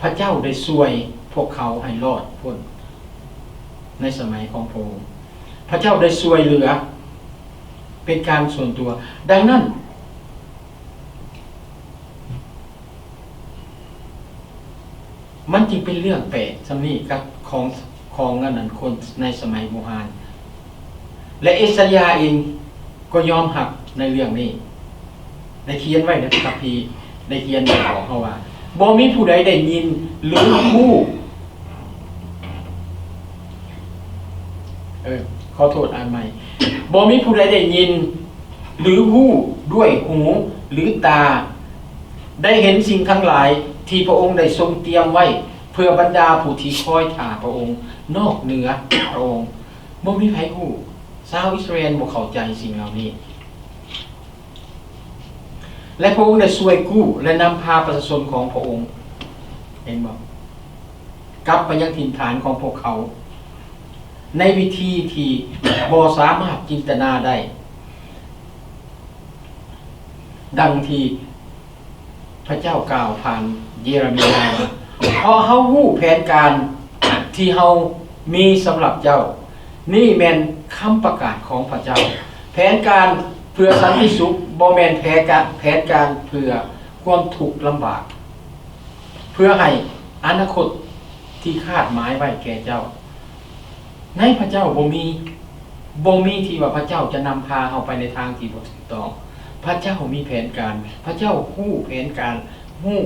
พระเจ้าได้ช่วยพวกเขาให้รอดพ้นในสมัยของพระองค์ พระเจ้าได้ช่วยเหลือเป็นการส่วนตัวดังนั้นมันจึงเป็นเรื่องแปลกสำนี้กับของนั้นคนในสมัยโบราณและเอสยาเองก็ยอมหักในเรื่องนี้ได้เขียนไว้ในคัมภีร์ได้เขียนไว้บอกเขาว่าบ่มีผู้ใดได้ยินหรือฮู้ขอโทษอ่านใหม่บ่มีผู้ใดได้ยินหรือฮู้ด้วยหูหรือตาได้เห็นสิ่งทั้งหลายที่พระองค์ได้ทรงเตรียมไว้เพื่อบรรดาผู้ที่คอยท่าพระองค์นอกเหนือพระองค์บ่มีไผฮู้ชาวอิสราเอลบ่เข้าใจสิ่งเหล่านี้และพระองค์ได้ช่วยกู้และนำพาประชาชนของพระองค์เห็นบ่กลับไปยังถิ่นฐานของพวกเขาในวิธีที่บ่สามารถจินตนาได้ดังที่พระเจ้ากล่าวผ่านเยเรมียาว่าเพราะเฮาฮู้แผนการที่เฮามีสำหรับเจ้านี่แม่นคำประกาศของพระเจ้าแผนการเพื่อสันติสุขบ่แม่นแผนการเพื่อความทุกข์ลำบากเพื่อให้อนาคตที่คาดหมายไว้แก่เจ้าในพระเจ้าบ่มีที่ว่าพระเจ้าจะนำพาเฮาไปในทางที่บ่ถูกต้องพระเจ้ามีแผนการพระเจ้าฮู้แผนการฮู้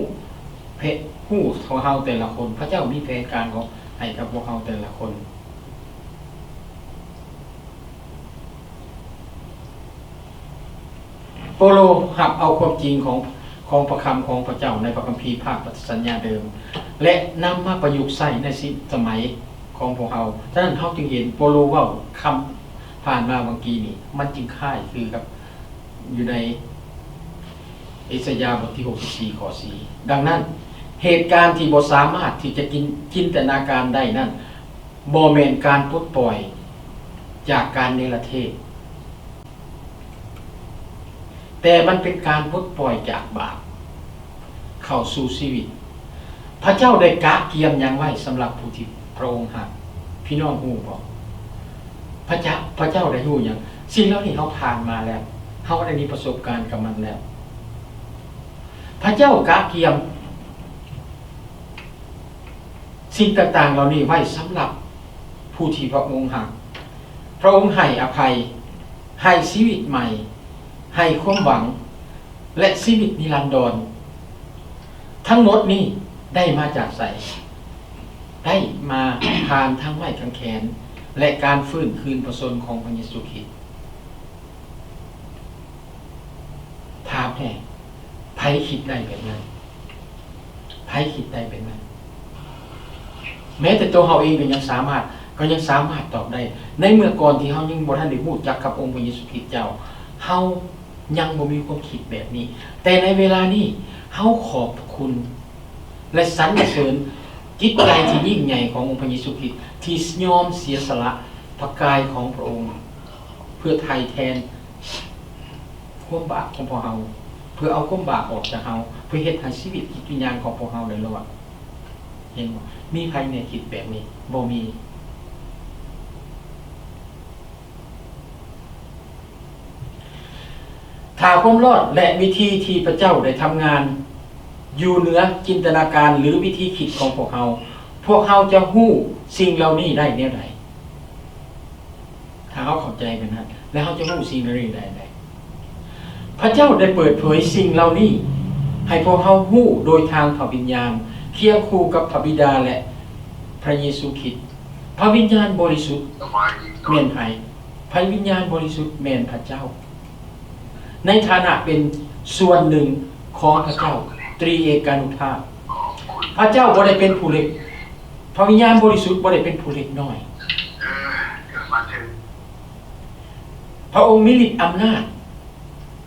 ของเฮาแต่ละคนพระเจ้ามีแผนการของให้กับพวกเฮาแต่ละคนโปโลหับเอาความจริงของพระคำของพระเจ้าในพระคัมภีร์ภาคพันธสัญญาเดิมและนำมาประยุกต์ใช้ในสมัยของพวกเราฉะนั้นเฮาจึงเห็นโปโลเว้าคำผ่านมาเมื่อกี้นี่มันจึงคล้ายคือกับอยู่ในเอสยาห์บทที่64ข้อ4ดังนั้นเหตุการณ์ที่บ่สามารถที่จะจินตนาการได้นั้นบ่แม่นการปลดปล่อยจากการเนรเทศแต่มันเป็นการปลดปล่อยจากบาปเข้าสู่ชีวิตพระเจ้าได้กะเกียมยังไว้สำหรับผู้ที่พระองค์หักพี่น้องฮู้บ่พระเจ้าได้ฮู้หยังสิ่งเหล่านี้เฮาผ่านมาแล้วเฮาได้มีประสบการณ์กับมันแล้วพระเจ้ากะเกียมสิ่งต่างๆเหล่านี้ไว้สำหรับผู้ที่พระองค์หักพระองค์ให้อภัยให้ชีวิตใหม่ให้ความหวังและชีวิตนิรันดรทั้งหมดนี้ได้มาจากไสได้มาผ่านทั้งไม้กางแขนและการฟื้นคืนพระชนของพระเยซูคริสต์ถามแน่ไผคิดได้แบบนั้นไผคิดได้แบบนั้นแม้แต่ตัวเฮาเองก็ยังสามารถตอบได้ในเมื่อก่อนที่เฮายังบ่ทันได้รู้จักกับองค์พระเยซูคริสต์เจ้าเฮายังบ่มีความคิดแบบนี้แต่ในเวลานี้เฮาขอบคุณและสรรเสริญจิตใจที่ยิ่งใหญ่ขององค์พระเยซูคริสต์ที่ยอมเสียสละพระกายของพระองค์เพื่อไถ่แทนความบาปของพวกเฮาเพื่อเอาความบาปออกจากเฮาเพื่อเฮ็ดให้ชีวิตจิตวิญญาณของพวกเฮาได้รอดเห็นบ่มีใครในคิดแบบนี้บ่มีถ้าความรอดและวิธีที่พระเจ้าได้ทำงานอยู่เหนือจินตนาการหรือวิธีคิดของพวกเราจะฮู้สิ่งเหล่านี้ได้แนวใดถ้าเขาเข้าใจกันนะแล้วเขาจะฮู้สิ่งเหล่านี้ได้พระเจ้าได้เปิดเผยสิ่งเหล่านี้ให้พวกเราฮู้โดยทางพระวิญญาณเคียงคู่กับพระบิดาและพระเยซูคริสต์พระวิญญาณบริสุทธิ์แม่นไผพระวิญญาณบริสุทธิ์แม่นพระเจ้าในฐานะเป็นส่วนหนึ่งของพระเจ้าตรีเอกานุภาพพระเจ้าบ่ได้เป็นผู้เล็กพระวิญญาณบริสุทธิ์บ่ได้เป็นผู้เล็กน้อยพระองค์มีฤทธิ์อำนาจ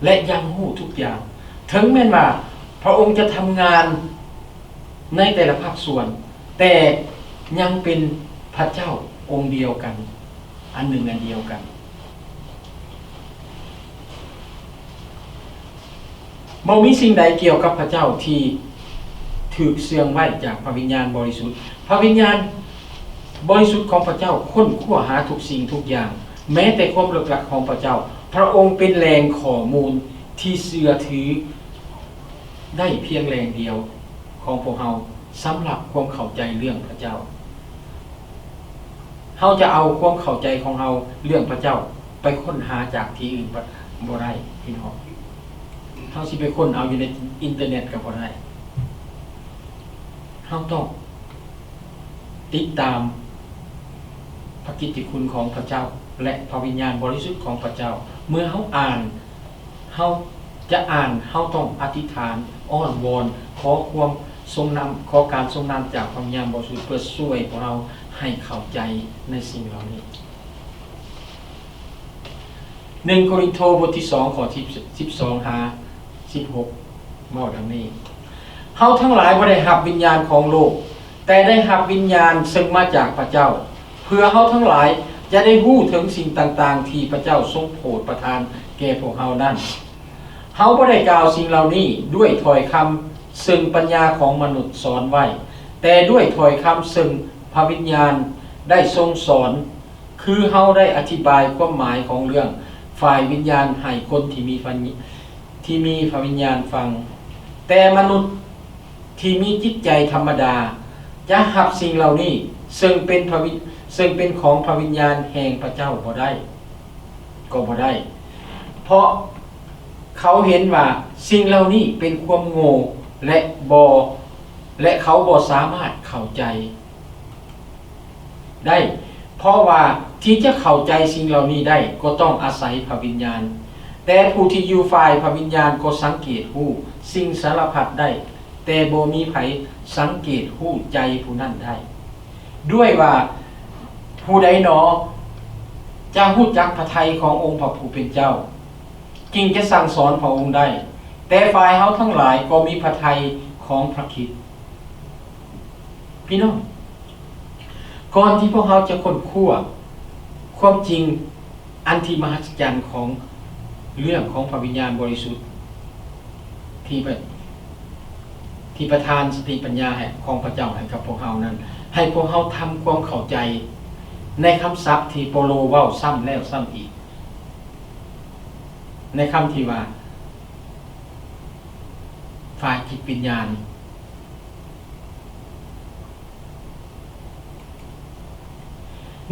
และยังรู้ทุกอย่างถึงแม้ว่าพระองค์จะทำงานในแต่ละภาคส่วนแต่ยังเป็นพระเจ้าองค์เดียวกันอันหนึ่งอันเดียวกันบ่มีสิ่งใดเกี่ยวกับพระเจ้าที่ถูกเสื่อมไว้จากพระวิญญาณบริสุทธิ์พระวิญญาณบริสุทธิ์ของพระเจ้าค้นคว้าหาทุกสิ่งทุกอย่าง แม้แต่ความลึกลับของพระเจ้าพระองค์เป็นแหล่งข้อมูลที่เชื่อถือได้เพียงแหล่งเดียวของพวกเราสำหรับความเข้าใจเรื่องพระเจ้าเราจะเอาความเข้าใจของเราเรื่องพระเจ้าไปค้นหาจากที่อื่นบ่ได้พี่น้องเราสิไปค้นเอาอยู่ในอินเทอร์เน็ตก็บ่ได้เราต้องติดตามพระกิตติคุณของพระเจ้าและพระวิญญาณบริสุทธิ์ของพระเจ้าเมื่อเราอ่านเราจะอ่านเราต้องอธิษฐานอ้อนวอนขอความทรงนำขอการทรงนำจากพระวิญญาณบริสุทธิ์เพื่อช่วยพวกเราให้เข้าใจในสิ่งเหล่านี้1 โครินธ์บทที่2ข้อที่12หา16เว้าดังนี้เฮาทั้งหลายบ่ได้รับวิญญาณของโลกแต่ได้รับวิญญาณซึ่งมาจากพระเจ้าเพื่อเฮาทั้งหลายจะได้รู้ถึงสิ่งต่างๆที่พระเจ้าทรงโปรดประทานแก่พวกเฮานั้นเฮาบ่ได้กล่าวสิ่งเหล่านี้ด้วยถ้อยคำซึ่งปัญญาของมนุษย์สอนไว้แต่ด้วยถ้อยคำซึ่งพระวิญญาณได้ทรงสอนคือเฮาได้อธิบายความหมายของเรื่องฝ่ายวิญญาณให้คนที่มีพระวิญญาณฟังแต่มนุษย์ที่มีจิตใจธรรมดาจะรับสิ่งเหล่านี้ซึ่งเป็นของพระวิญญาณแห่งพระเจ้าบ่ได้เพราะเขาเห็นว่าสิ่งเหล่านี้เป็นความโง่และเขาบ่สามารถเข้าใจได้เพราะว่าที่จะเข้าใจสิ่งเหล่านี้ได้ก็ต้องอาศัยพระวิญญาณแต่ผู้ที่อยู่ฝ่ายพระวิญญาณก็สังเกตรู้สิ่งสารพัดได้แต่บ่มีไผสังเกตรู้ใจผู้นั้นได้ด้วยว่าผู้ใดหนอจะรู้จักพระทัยขององค์พระผู้เป็นเจ้าจึงจะสั่งสอนพระองค์ได้แต่ฝ่ายเฮาทั้งหลายก็มีพระทัยของพระคริสต์พี่น้องก่อนที่พวกเราจะค้นคว้าความจริงอันที่มหัศจรรย์ของเรื่องของพระวิญญาณบริสุทธิ์ที่ประทานสติปัญญาของพระเจ้าให้กับพวกเรานั้นให้พวกเราทำความเข้าใจในคำศัพท์ที่โปโลเว้าซ้ำแล้วซ้ำอีกในคำที่ว่าฝ่ายจิตวิญญาณ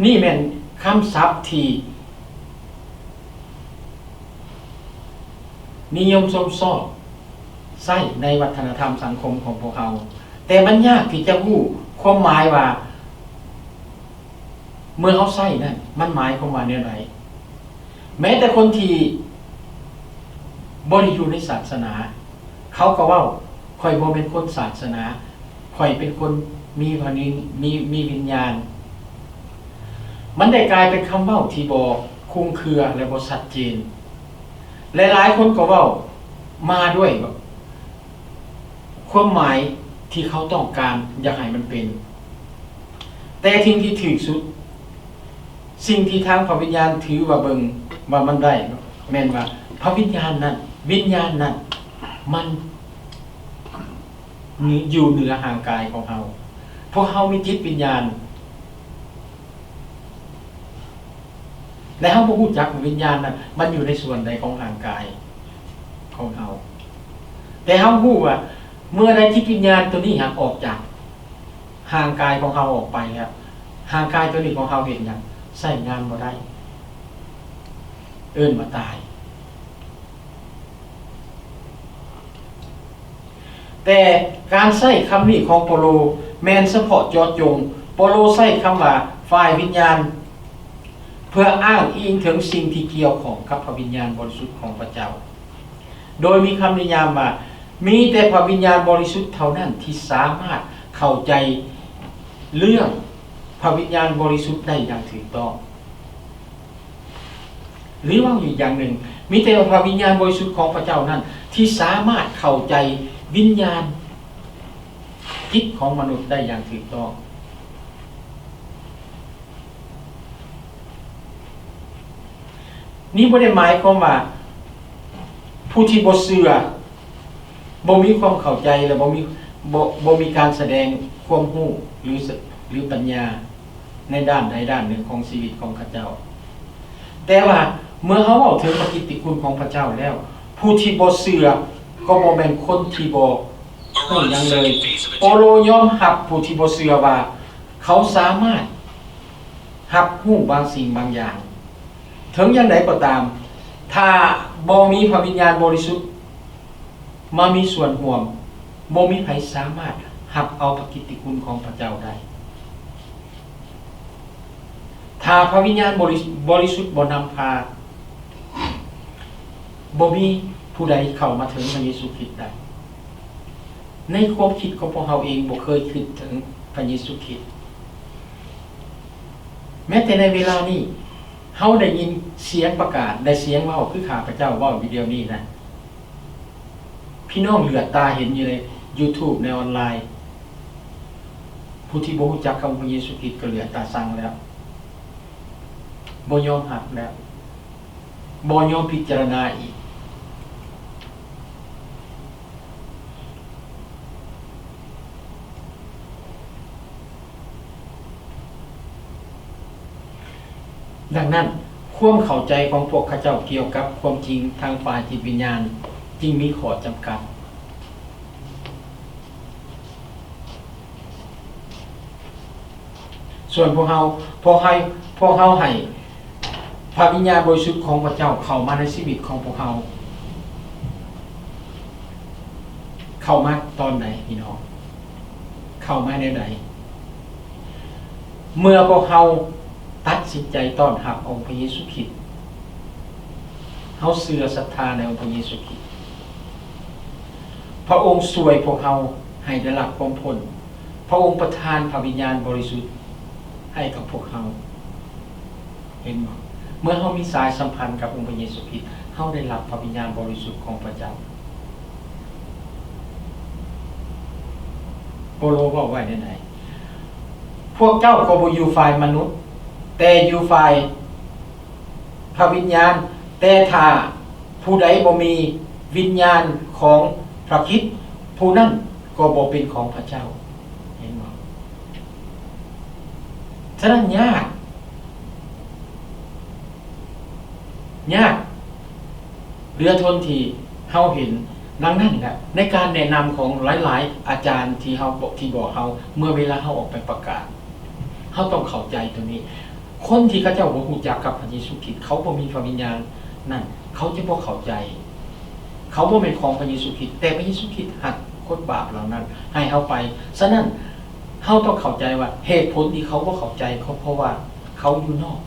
นี่แม่นคำศัพท์ที่นิยมชมชอบใช้ในวัฒนธรรมสังคมของพวกเราแต่มันยากที่จะรู้ความหมายว่าเมื่อเขาใช้นั่นมันหมายความว่าแนวไหนแม้แต่คนที่บ่ได้อยู่ในศาสนาเขาก็เว้าข่อยบ่เป็นคนศาสนาข่อยเป็นคนมีวิญญาณมันได้กลายเป็นคำเว้าที่บ่คลุมเครือและบ่ชัดเจนหลายๆคนก็เว้ามาด้วยความหมายที่เขาต้องการอยากให้มันเป็นแต่ทิ้งที่ถึกสุดสิ่งที่ทางพระวิญญาณถือว่าเบิ่งว่ามันได้แม่นว่าพระวิญญาณนั้นมันอยู่เหนือห่างกายของเราเพราะเรามีจิตวิญญาณและเราบ่รู้จักวิญญาณนั้นมันอยู่ในส่วนใดของห่างกายของเราแต่เรารู้ว่าเมื่อใดจิตวิญญาณตัวนี้หักออกจากห่างกายของเราออกไปแล้วห่างกายตัวนี้ของเราเห็นหยังใช้งานบ่ได้เอิ้นว่าตายแต่การใช้คำนี้ของโปโลแม่นเฉพาะเจาะจงโปโลใช้คำว่าฝ่ายวิญญาณเพื่ออ้างอิงถึงสิ่งที่เกี่ยวข้องกับพระวิญญาณบริสุทธิ์ของพระเจ้าโดยมีคำนิยามว่ามีแต่พระวิญญาณบริสุทธิ์เท่านั้นที่สามารถเข้าใจเรื่องพระวิญญาณบริสุทธิ์ได้อย่างถูกต้องหรือว่าอีกอย่างหนึ่งมีแต่พระวิญญาณบริสุทธิ์ของพระเจ้านั้นที่สามารถเข้าใจวิญญาณจิตของมนุษย์ได้อย่างถูกต้องนี่บ่ได้หมายความว่าผู้ที่บ่เชื่อบ่มีความเข้าใจและบ่มีการแสดงความรู้หรือปัญญาในด้านใดด้านหนึ่งของชีวิตของข้าเจ้า แต่ว่าเมื่อเขาเว้าถึงพระกิตติคุณของพระเจ้าแล้วผู้ที่บ่เชื่อก็บ่แม่นคนที่บ่ฮู้หยังเลยเปาโลยอมรับผู้ที่บ่เชื่อว่าเขาสามารถรับรู้บางสิ่งบางอย่างถึงอย่างใดก็ตามถ้าบ่มีพระวิญญาณบริสุทธิ์มามีส่วนร่วมบ่มีไผสามารถรับเอาพระกิตติคุณของพระเจ้าได้ถ้าพระวิญญาณบริสุทธิ์บ่นำพาบ่มีผู้ใดเข้ามาถึงพระเยซูคริสต์ได้ในความคิดของพวกเราเองบ่เคยคิดถึงพระเยซูคริสต์แม้แต่ในเวลานี้เฮาได้ยินเสียงประกาศได้เสียงเว้าคือข้าพเจ้าเว้าวิดีโอนี้นะพี่น้องเหลือตาเห็นอยู่ใน YouTube ในออนไลน์ผู้ที่บ่รู้จักคำพระเยซูคริสต์ก็เหลือตาสั่งแล้วบ่ยอมรับแล้วบ่ยอมพิจารณาอีกดังนั้นความเข้าใจของพวกข้าเจ้าเกี่ยวกับความจริงทางฝ่ายจิตวิญญาณจึงมีข้อจำกัดส่วนพวกเราให้พระวิญญาณบริสุทธิ์ของพระเจ้าเข้ามาในชีวิตของพวกเราเข้ามาตอนไหนพี่น้องเข้ามาในไหนเมื่อพวกเราตัดสินใจต้อนรับองค์พระเยซูคริสต์เฮาเชื่อศรัทธาในองค์พระเยซูคริสต์พระองค์ช่วยพวกเราให้ได้รับความพ้นพระองค์ประทานพระวิญญาณบริสุทธิ์ให้กับพวกเราเห็นบ่เมื่อเฮามีสายสัมพันธ์กับองค์พระเยซูคริสต์เฮาได้รับพระวิญญาณบริสุทธิ์ของพระเจ้าโปโลบอกไว้ในไหนพวกเจ้าก็บ่อยู่ฝ่ายมนุษย์แต่อยู่ฝ่ายพระวิญญาณแต่ถ้าผู้ใดบ่มีวิญญาณของพระคริสต์ผู้นั้นก็บ่เป็นของพระเจ้าเห็นบ่ฉะนั้นยากเหลือทนที่เฮาเห็นดังนั้นแหละในการแนะนำของหลายๆอาจารย์ที่บอกเฮาเมื่อเวลาเฮาออกไปประกาศเฮาต้องเข้าใจตัวนี้คนที่เขาเจ้าบ่ฮู้จักกับพระเยซูคริสต์เขาบ่มีพระวิญญาณนั่นเขาจะบ่เข้าใจเขาบ่เป็นของพระเยซูคริสต์แต่พระเยซูคริสต์หักคนบาปเหล่านั้นให้เฮาไปฉะนั้นเฮาต้องเข้าใจว่าเหตุผลที่เขาบ่เข้าใจเขาเพราะว่าเขาอยู่นอก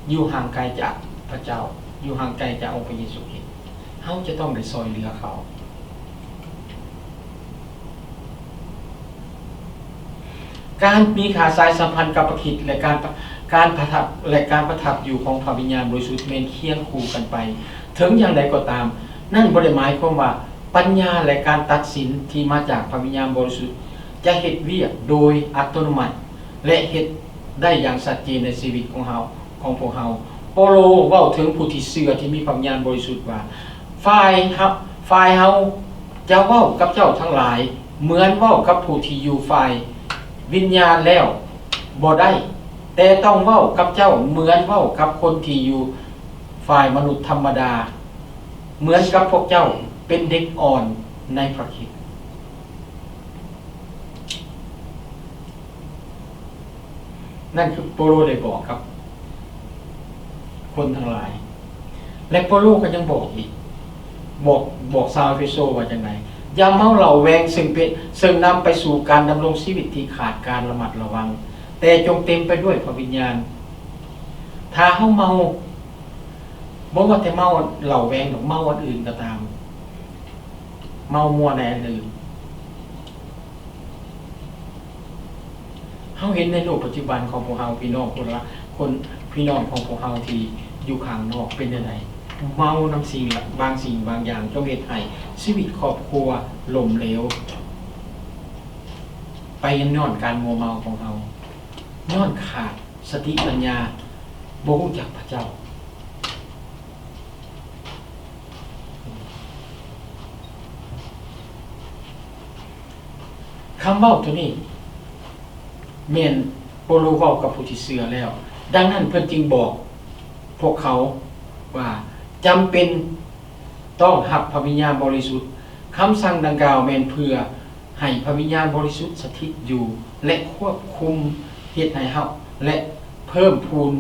อยู่ห่างไกลจากพระเจ้าอยู่ห่างไกลจากองค์พระเยซูคริสต์เฮาจะต้องได้ช่วยเหลือเขาการมีขาสายสัมพันธ์กับพระคริสต์และการประทับอยู่ของพระวิญญาณบริสุทธิ์เมนเคียงคู่กันไปถึงอย่างใดก็ตามนั่นบ่ได้หมายความว่าปัญญาและการตัดสินที่มาจากพระวิญญาณบริสุทธิ์จะเฮ็ดเวียกโดยอัตโนมัติและเฮ็ดได้อย่างชัดเจนในชีวิตของพวกเฮาเปาโลเว้าถึงผู้ที่เชื่อที่มีพระวิญญาณบริสุทธิ์ว่าฝ่ายเฮาจะเว้ากับเจ้าทั้งหลายเหมือนเว้ากับผู้ที่อยู่ฝ่ายวิญญาณแล้วบ่ได้แต่ต้องเว้ากับเจ้าเหมือนเว้ากับคนที่อยู่ฝ่ายมนุษย์ธรรมดาเหมือนกับพวกเจ้าเป็นเด็กอ่อนในพระคริสต์นั่นคือเปาโลได้บอกครับคนทั้งหลายและเปาโลก็ยังบอกอีกบอกชาวเอเฟโซว่าจังไดอย่าเมาเหล้าแวงซึ่งนำไปสู่การดำรงชีวิตที่ขาดการระมัดระวังแต่จงเต็มไปด้วยพระวิญญาณถ้าเฮาเมาบ่ว่าแต่เมาเหล้าแวงหรือเมาอันอื่นก็ตามเมามัวในอันอื่นเฮาเห็นในโลกปัจจุบันของพวกเฮาพี่น้องคนพี่น้องของพวกเฮาที่อยู่ข้างนอกเป็นจังไดเมาน้ำสิ่งบางสิ่งบางอย่างจนเฮ็ดให้ชีวิตครอบครัวล่มเหลวไปย้อนการมัวเมาของเฮาย้อนขาดสติปัญญาบ่รู้จักพระเจ้าคำเว้าตัวนี้แม่นเปาโลเว้ากับผู้ที่เชื่อแล้วดังนั้นเพิ่นจึงบอก พวกเขาว่าจำเป็นต้องรับพระวิญญาณบริสุทธิ์คำสั่งดังกล่าวแม่นเพื่อให้พระวิญญาณบริสุทธิ์สถิตอยู่และควบคุมเฮ็ดให้เฮาและเพิ่มพูน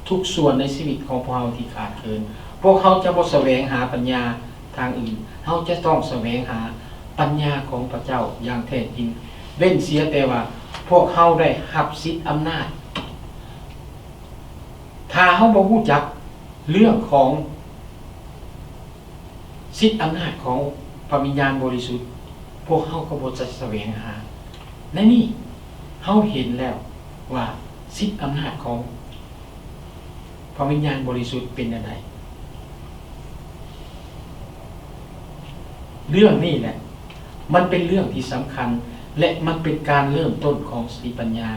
ทุกส่วนในชีวิตของพวกเราที่ขาดเกินพวกเขาจะบ่แสวงหาปัญญาทางอื่นเฮาจะต้องแสวงหาปัญญาของพระเจ้าอย่างแท้จริงเว้นเสียแต่ว่าพวกเขาได้รับสิทธิอำนาจถ้าเฮาบ่รู้จักเรื่องของสิทธิอำนาจของพระวิญญาณบริสุทธิ์พวกเขาก็บ่จะแสวงหาในนี้เฮาเห็นแล้วว่าสิทธิอำนาจของพระวิญญาณบริสุทธิ์เป็นอย่างไรเรื่องนี้แหละมันเป็นเรื่องที่สำคัญและมันเป็นการเริ่มต้นของสติปัญญา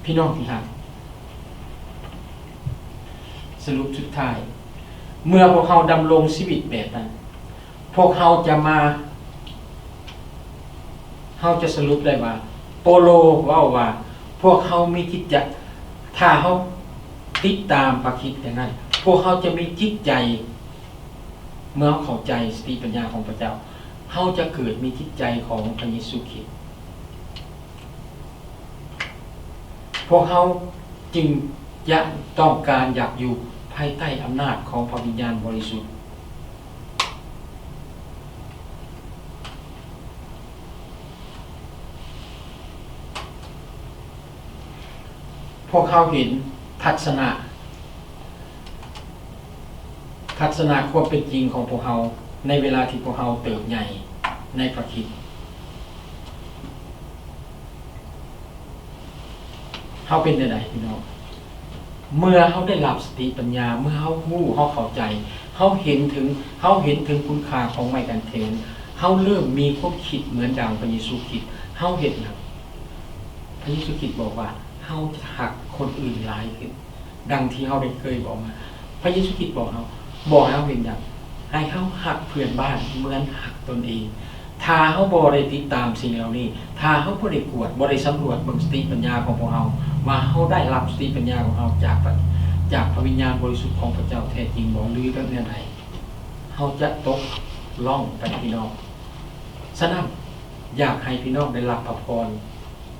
พี่น้องที่รักสรุปสุดท้ายเมื่อพวกเขาดำรงชีวิตแบบนั้นพวกเขาจะสรุปได้ว่าโปโลว่าพวกเขามีจิตใจถ้าเขาติดตามพระคริสต์อย่างนั้นพวกเขาจะมีจิตใจเมื่อเข้าใจสติปัญญาของพระเจ้าเขาจะเกิดมีจิตใจของพระเยซูคริสต์พวกเขาจึงต้องการอยากอยู่ภายใต้อำนาจของพระวิญญาณบริสุทธิ์พวกเขาเห็นทัศนะความเป็นจริงของพวกเขาในเวลาที่พวกเขาเติบใหญ่ในพระคริสต์เขาเป็นใดๆพี่น้องเมื่อเขาได้รับสติปัญญาเมื่อเขารู้เขาเข้าใจเขาเห็นถึงคุณค่าของไม้กางเขนเขาเริ่มมีความคิดเหมือนดังพระเยซูคริสต์เขาเห็นนะพระเยซูคริสต์บอกว่าเขาจะหักคนอื่นหลายขึ้นดังที่เขาได้เคยบอกมาพระเยซูคริสต์บอกเขาเป็นอย่างให้เขาหักเพื่อนบ้านเหมือนหักตนเองถ้าเขาบ่ได้ติดตามสิ่งเหล่านี้ถ้าเขาบ่ได้กวดบ่ได้สำรวจเบิ่งสติปัญญาของพวกเขาว่าเขาได้รับสติปัญญาของเขาจากพระวิญญาณบริสุทธิ์ของพระเจ้าแท้จริงบ่หรือแบบไหนเขาจะตกล่องไปพี่น้องฉะนั้นอยากให้พี่น้องได้รับพระพร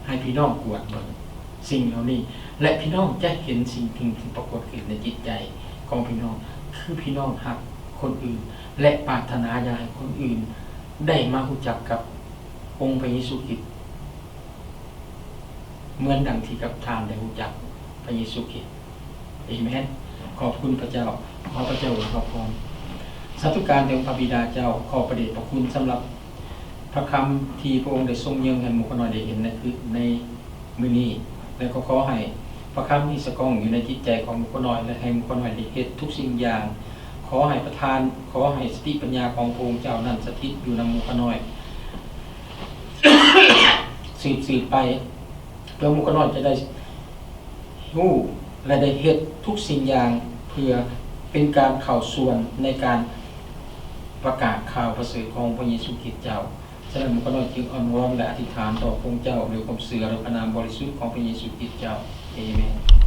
ให้พี่น้องกวดเบิ่งสิ่งเหล่านี้และพี่น้องจะเห็นสิ่งที่ปรากฏขึ้นในจิตใจของพี่น้องคือพี่น้องหักคนอื่นและปรารถนาอยากให้คนอื่นได้มารู้จักกับองค์พระเยซูคริสต์เหมือนดังที่กับท่านได้รู้จักพระเยซูคริสต์อาเมนขอบคุณพระเจ้าขอพระเจ้าอวยพรสาธุการแด่พระบิดาเจ้าขอประเดชพระคุณสำหรับพระคำที่พระองค์ได้ทรงเยืองให้หมู่คนน้อยได้เห็นในมื้อนี้และก็ขอให้พระคำนี้สกองอยู่ในจิตใจของหมู่คนน้อยและให้หมู่คนน้อยได้เฮ็ดทุกสิ่งอย่างขอให้ประทานขอให้สติปัญญาของพระองค์เจ้านั้นสถิตอยู่ในหมู่คนน้อย สืบไปเพื่อหมู่คนน้อยจะได้รู้และได้เฮ็ดทุกสิ่งอย่างเพื่อเป็นการเข้าส่วนในการประกาศข่าวประเสริฐของพระเยซูคริสต์เจ้าฉะนั้นหมู่คนน้อยจึงอ้อนวอนและอธิษฐานต่อพระองค์เจ้าด้วยความเชื่อและพระนามบริสุทธิ์ของพระเยซูคริสต์เจ้าอาเมน